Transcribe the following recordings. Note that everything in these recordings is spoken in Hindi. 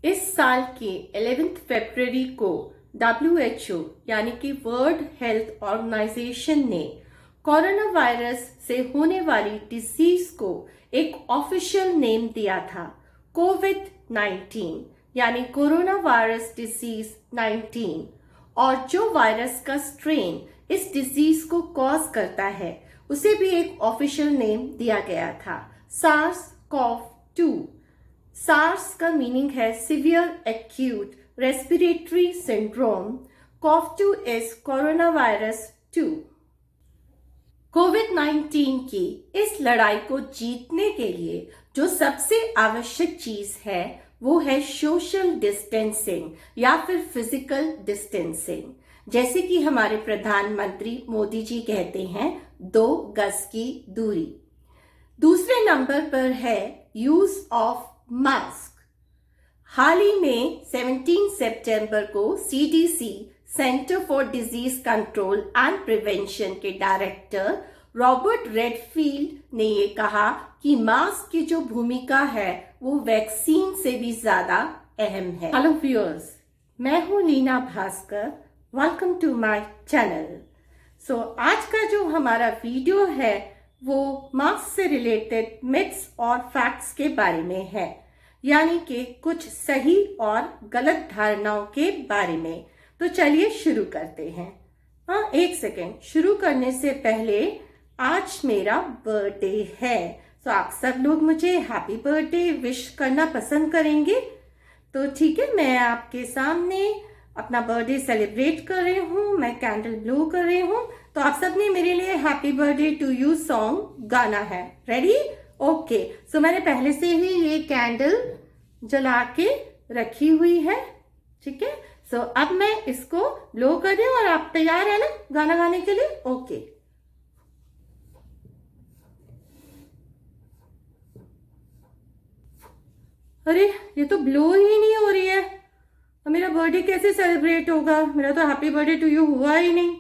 इस साल के 11 फरवरी को WHO यानी कि वर्ल्ड हेल्थ ऑर्गेनाइजेशन ने कोरोना वायरस से होने वाली डिजीज को एक ऑफिशियल नेम दिया था, कोविड-19 यानी कोरोना वायरस डिजीज 19। और जो वायरस का स्ट्रेन इस डिजीज को कॉज करता है उसे भी एक ऑफिशियल नेम दिया गया था, SARS-CoV-2। सार्स का मीनिंग है severe acute respiratory syndrome. CoV-2 is corona virus 2। कोविड-19 की इस लड़ाई को जीतने के लिए जो सबसे आवश्यक चीज है वो है सोशल डिस्टेंसिंग या फिर फिजिकल डिस्टेंसिंग। जैसे कि हमारे प्रधानमंत्री मोदी जी कहते हैं, 2 गज की दूरी। दूसरे नंबर पर है यूज ऑफ मास्क। हाल ही में 17 सितंबर को CDC centre for disease control and prevention के डायरेक्टर रॉबर्ट रेडफील्ड ने ये कहा कि मास्क की जो भूमिका है वो वैक्सीन से भी ज्यादा अहम है। हेलो व्यूअर्स, मैं हूं Leena Bhaskar. Welcome to my channel. So आज का जो हमारा वीडियो है वो मास्क से रिलेटेड मिथ्स और फैक्ट्स के बारे में है, यानी कि कुछ सही और गलत धारणाओं के बारे में। तो चलिए शुरू करते हैं। हाँ, एक सेकेंड, शुरू करने से पहले आज मेरा बर्थडे है, तो आप सब लोग मुझे हैप्पी बर्थडे विश करना पसंद करेंगे। तो ठीक है, मैं आपके सामने अपना बर्थडे सेलिब्रेट कर रही हूँ, मैं कैंडल ब्लो कर रही हूँ। तो आप सबने मेरे लिए happy birthday to you song गाना है। रेडी? ओके। सो मैंने पहले से ही ये कैंडल जला के रखी हुई है, ठीक है। सो अब मैं इसको ब्लो कर रही हूँ और आप तैयार है ना गाना गाने के लिए? ओके। अरे ये तो ब्लो ही नहीं हो रही है, तो मेरा बर्थडे कैसे सेलिब्रेट होगा? मेरा तो हैप्पी बर्थडे टू यू हुआ ही नहीं।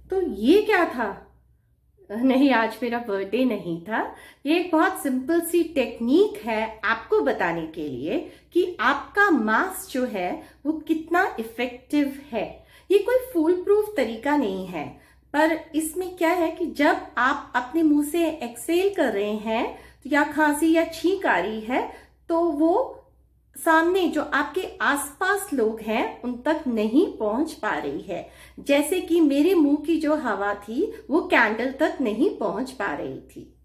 तो ये क्या था? नहीं, आज मेरा बर्थडे नहीं था। ये एक बहुत सिंपल सी टेक्निक है आपको बताने के लिए कि आपका मास्क जो है वो कितना इफेक्टिव है। ये कोई फूल प्रूफ तरीका नहीं है, पर इसमें क्या है कि जब आप अपने मुंह से एक्सेल कर रहे हैं या खांसी या छींक आ रही है तो वो सामने जो आपके आसपास लोग हैं उन तक नहीं पहुंच पा रही है। जैसे कि मेरे मुंह की जो हवा थी वो कैंडल तक नहीं पहुंच पा रही थी।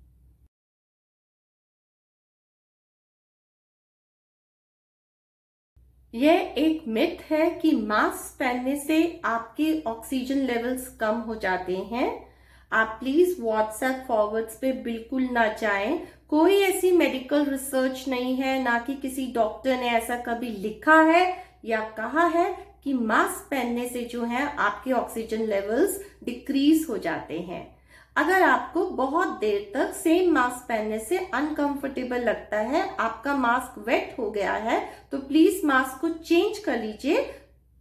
यह एक मिथ है कि मास्क पहनने से आपके ऑक्सीजन लेवल्स कम हो जाते हैं। आप प्लीज व्हाट्सएप फॉरवर्ड्स पे बिल्कुल ना जाएं। कोई ऐसी मेडिकल रिसर्च नहीं है, ना कि किसी डॉक्टर ने ऐसा कभी लिखा है या कहा है कि मास्क पहनने से जो है आपके ऑक्सीजन लेवल्स डिक्रीज हो जाते हैं। अगर आपको बहुत देर तक सेम मास्क पहनने से अनकंफर्टेबल लगता है, आपका मास्क वेट हो गया है, तो प्लीज मास्क को चेंज कर लीजिए,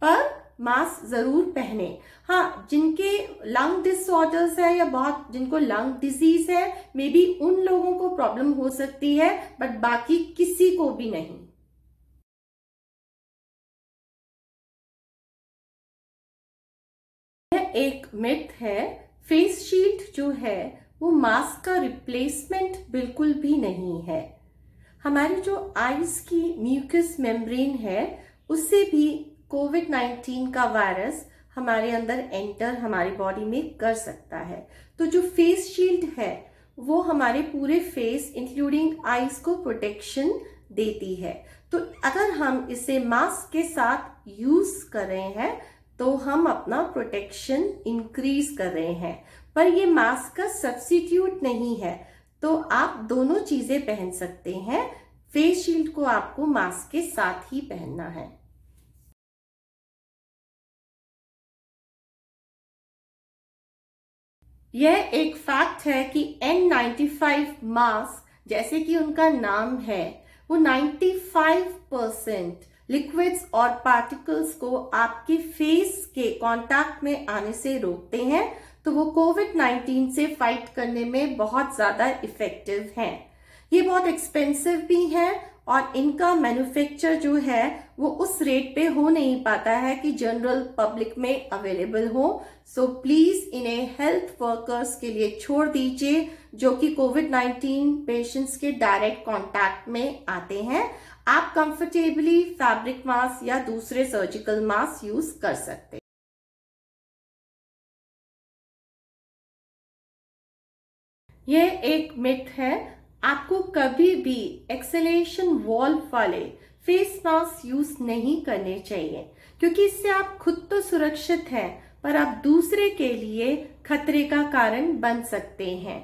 पर मास्क जरूर पहने। हाँ, जिनके लंग डिसऑर्डर्स है या बहुत जिनको लंग डिजीज है, मे बी उन लोगों को प्रॉब्लम हो सकती है, बट बाकी किसी को भी नहीं। यह एक मिथ है। फेस शील्ड जो है वो मास्क का रिप्लेसमेंट बिल्कुल भी नहीं है। हमारी जो आईज की म्यूकस मेम्ब्रेन है उससे भी कोविड-19 का वायरस हमारे अंदर एंटर हमारी बॉडी में कर सकता है। तो जो फेस शील्ड है वो हमारे पूरे फेस इंक्लूडिंग आईज को प्रोटेक्शन देती है। तो अगर हम इसे मास्क के साथ यूज कर रहे हैं तो हम अपना प्रोटेक्शन इंक्रीज कर रहे हैं, पर ये मास्क का सब्स्टिट्यूट नहीं है। तो आप दोनों चीजें पहन सकते हैं। फेस शील्ड को आपको मास्क के साथ ही पहनना है। यह एक फैक्ट है कि N95 मास्क, जैसे कि उनका नाम है, वो 95% लिक्विड्स और पार्टिकल्स को आपके फेस के कांटेक्ट में आने से रोकते हैं। तो वो कोविड-19 से फाइट करने में बहुत ज्यादा इफेक्टिव हैं। ये बहुत एक्सपेंसिव भी हैं और इनका मैन्युफैक्चर जो है वो उस रेट पे हो नहीं पाता है कि जनरल पब्लिक में अवेलेबल हो। सो प्लीज इन्हें हेल्थ वर्कर्स के लिए छोड़ दीजिए जो कि कोविड-19 पेशेंट्स के डायरेक्ट कांटेक्ट में आते हैं। आप कंफर्टेबली फैब्रिक मास्क या दूसरे सर्जिकल मास्क यूज कर सकते हैं। यह एक मिथ है। आपको कभी भी एक्सेलेशन वॉल्व वाले फेस मास्क यूज नहीं करने चाहिए, क्योंकि इससे आप खुद तो सुरक्षित हैं पर आप दूसरे के लिए खतरे का कारण बन सकते हैं।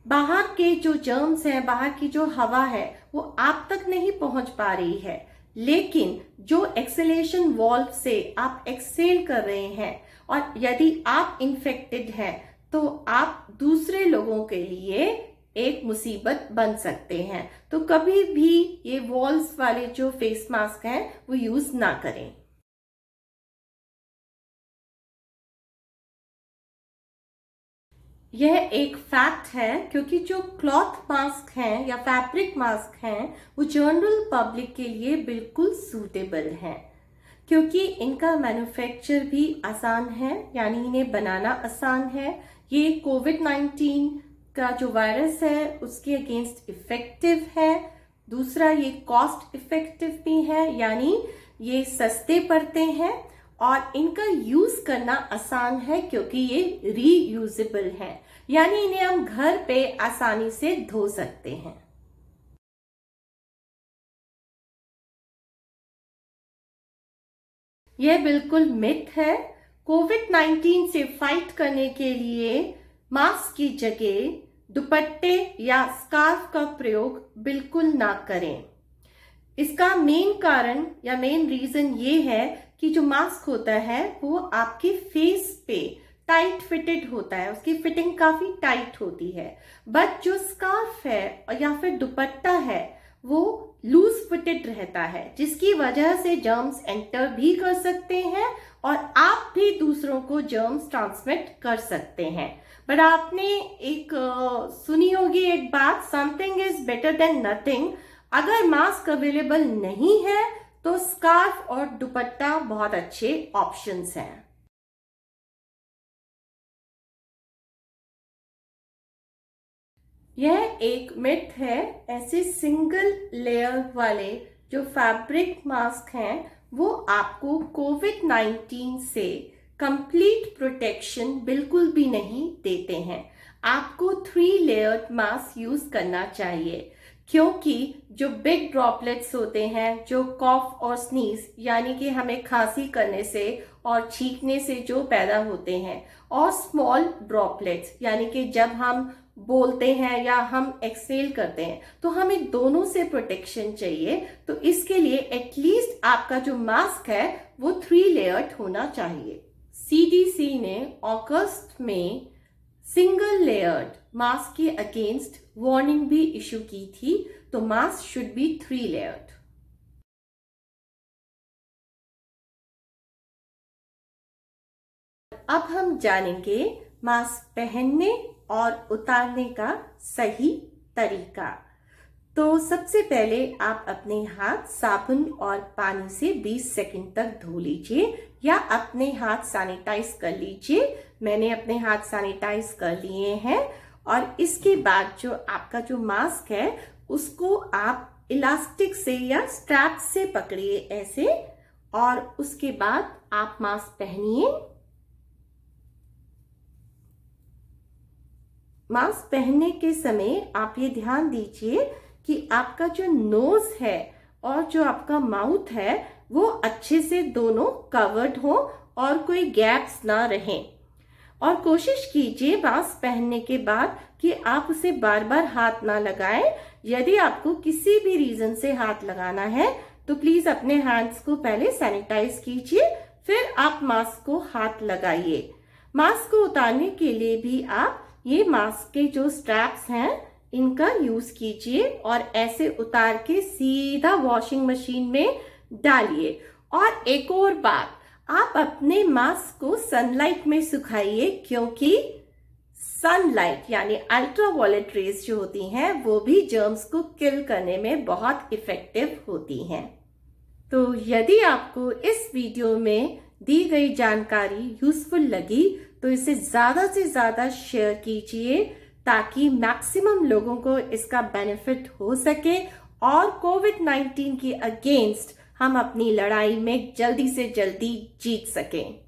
बाहर के जो जर्म्स हैं, बाहर की जो हवा है वो आप तक नहीं पहुंच पा रही है, लेकिन जो एक्सेलेशन वॉल्व से आप एक्सेल कर रहे हैं और यदि आप इन्फेक्टेड हैं तो आप दूसरे लोगों के लिए एक मुसीबत बन सकते हैं। तो कभी भी ये वॉल्व्स वाले जो फेस मास्क हैं वो यूज ना करें। यह एक फैक्ट है, क्योंकि जो क्लॉथ मास्क हैं या फैब्रिक मास्क हैं वो जनरल पब्लिक के लिए बिल्कुल सूटेबल हैं, क्योंकि इनका मैन्युफैक्चर भी आसान है, यानी इन्हें बनाना आसान है। ये कोविड-19 का जो वायरस है उसके अगेंस्ट इफेक्टिव है। दूसरा, ये कॉस्ट इफेक्टिव भी है, यानी ये सस्ते पड़ते हैं और इनका यूज करना आसान है क्योंकि ये रीयूजेबल है, यानी इन्हें हम घर पे आसानी से धो सकते हैं। यह बिल्कुल मिथ है। कोविड-19 से फाइट करने के लिए मास्क की जगह दुपट्टे या स्कार्फ का प्रयोग बिल्कुल ना करें। इसका मेन कारण या मेन रीजन ये है कि जो मास्क होता है वो आपके फेस पे टाइट फिटेड होता है, उसकी फिटिंग काफी टाइट होती है। बट जो स्कार्फ है या फिर दुपट्टा है वो लूज फिटेड रहता है, जिसकी वजह से जर्म्स एंटर भी कर सकते हैं और आप भी दूसरों को जर्म्स ट्रांसमिट कर सकते हैं। बट आपने एक सुनी होगी एक बात, something is better than nothing. अगर मास्क अवेलेबल नहीं है तो स्कार्फ और दुपट्टा बहुत अच्छे ऑप्शंस हैं। यह एक मिथ है। ऐसे सिंगल लेयर वाले जो फैब्रिक मास्क हैं वो आपको कोविड-19 से कंप्लीट प्रोटेक्शन बिल्कुल भी नहीं देते हैं। आपको 3 लेयर्ड मास्क यूज करना चाहिए, क्योंकि जो बिग ड्रॉपलेट्स होते हैं, जो कॉफ और स्नीज यानी कि हमें खांसी करने से और छींकने से जो पैदा होते हैं, और स्मॉल ड्रॉपलेट्स यानी कि जब हम बोलते हैं या हम एक्सेल करते हैं, तो हमें दोनों से प्रोटेक्शन चाहिए। तो इसके लिए एटलीस्ट आपका जो मास्क है वो 3 लेयर्ड होना चाहिए। CDC ने अगस्त में सिंगल लेयर्ड मास्क के अगेंस्ट वार्निंग भी इशू की थी, तो मास्क शुड बी 3 लेयर्ड। अब हम जानेंगे मास्क पहनने और उतारने का सही तरीका। तो सबसे पहले आप अपने हाथ साबुन और पानी से 20 सेकंड तक धो लीजिए या अपने हाथ सैनिटाइज कर लीजिए। मैंने अपने हाथ सैनिटाइज कर लिए हैं। और इसके बाद जो आपका जो मास्क है उसको आप इलास्टिक से या स्ट्रैप से पकड़िए ऐसे, और उसके बाद आप मास्क पहनिए। मास्क पहनने के समय आप ये ध्यान दीजिए कि आपका जो नोज है और जो आपका माउथ है वो अच्छे से दोनों कवर्ड हो और कोई गैप्स ना रहें। और कोशिश कीजिए मास्क पहनने के बाद कि आप उसे बार बार हाथ ना लगाएं। यदि आपको किसी भी रीजन से हाथ लगाना है तो प्लीज अपने हैंड्स को पहले सैनिटाइज कीजिए, फिर आप मास्क को हाथ लगाइए। मास्क को उतारने के लिए भी आप ये मास्क के जो स्ट्रैप्स हैं इनका यूज कीजिए और ऐसे उतार के सीधा वॉशिंग मशीन में डालिए। और एक और बात, आप अपने मास्क को सनलाइट में सुखाइए, क्योंकि सनलाइट यानी अल्ट्रावायलेट रेज जो होती हैं वो भी जर्म्स को किल करने में बहुत इफेक्टिव होती हैं। तो यदि आपको इस वीडियो में दी गई जानकारी यूजफुल लगी तो इसे ज़्यादा से ज़्यादा शेयर कीजिए ताकि मैक्सिमम लोगों को इसका बेनिफिट हो सके और कोविड-19 के अगेंस्ट हम अपनी लड़ाई में जल्दी से जल्दी जीत सकें।